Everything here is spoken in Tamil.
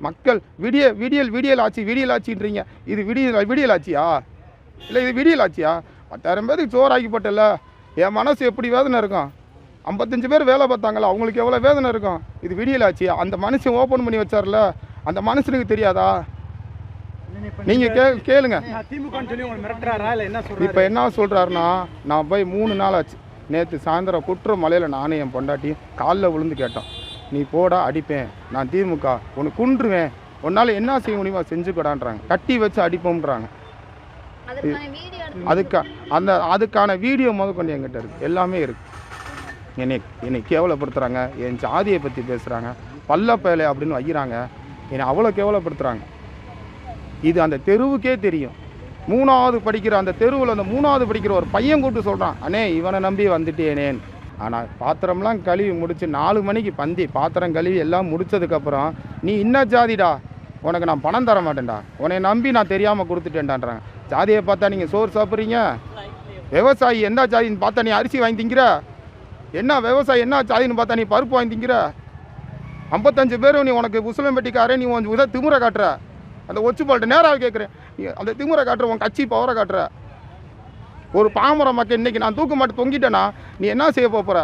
மக்கள் விடியல் ஆட்சின்றீங்க. இது விடியல் ஆட்சியா? இல்லை இது விடியல் ஆட்சியா? 10,000 பேருக்கு சோறாக்கிப்பட்டல, என் மனசு எப்படி வேதனை இருக்கும்? 55 பேர் வேலை பார்த்தாங்களா, அவங்களுக்கு எவ்வளோ வேதனை இருக்கும்? இது விடியல் ஆட்சியா? அந்த மனுஷன் ஓப்பன் பண்ணி வச்சார்ல, அந்த மனுஷனுக்கு தெரியாதா? நீங்கள் கேளுங்க. இப்போ என்ன சொல்கிறாருன்னா, நான் போய் 3 நாள் ஆச்சு. நேற்று சாயந்தரம் குற்ற மலையில் நானும் என் பொண்டாட்டியும் காலில் விழுந்து கேட்டோம். நீ போடா, அடிப்பேன், நான் திமுக, உனக்கு குன்றுவேன், உன்னால் என்ன செய்ய முடியுமா செஞ்சுக்கடான்றாங்க. கட்டி வச்சு அடிப்போம்ன்றாங்க. அதுக்கான வீடியோ முதற்கொண்டு என்கிட்ட இருக்குது, எல்லாமே இருக்குது. என்னை கேவலப்படுத்துகிறாங்க, என் ஜாதியை பற்றி பேசுகிறாங்க, பல்லப்பேலை அப்படின்னு வைக்கிறாங்க, என்னை அவ்வளோ கேவலப்படுத்துகிறாங்க. இது அந்த தெருவுக்கே தெரியும். 3வது படிக்கிற அந்த தெருவில் அந்த 3வது படிக்கிற ஒரு பையன் கூப்பிட்டு சொல்கிறான், அண்ணே இவனை நம்பி வந்துட்டேனேன். ஆனால் பாத்திரம்லாம் கழுவி முடித்து 4 மணிக்கு பந்தி பாத்திரம் கழுவி எல்லாம் முடித்ததுக்கப்புறம், நீ இன்ன ஜாதிடா, உனக்கு நான் பணம் தர மாட்டேன்டா, உன்னை நம்பி நான் தெரியாமல் கொடுத்துட்டேன்டான்றாங்க. ஜாதியை பார்த்தா நீங்கள் சோறு சாப்பிட்றீங்க? விவசாயி என்ன ஜாதின்னு பார்த்தா நீ அரிசி வாங்கி திங்கிற? என்ன விவசாயி என்ன ஜாதின்னு பார்த்தா நீ பருப்பு வாங்கி திங்கிற? 55 பேரும் நீ உனக்கு உசிலம்பட்டிக்காரே, நீ உன் உத திமுறை காட்டுற. அந்த ஒச்சுப்பால்ட்ட நேராக கேட்குறேன், நீ அந்த திமுறை காட்டுற, உன் கட்சி பவரை காட்டுற. ஒரு பாமர மக்கள் இன்றைக்கி நான் தூக்க மாட்டு தொங்கிட்டேன்னா நீ என்ன செய்ய போகிற?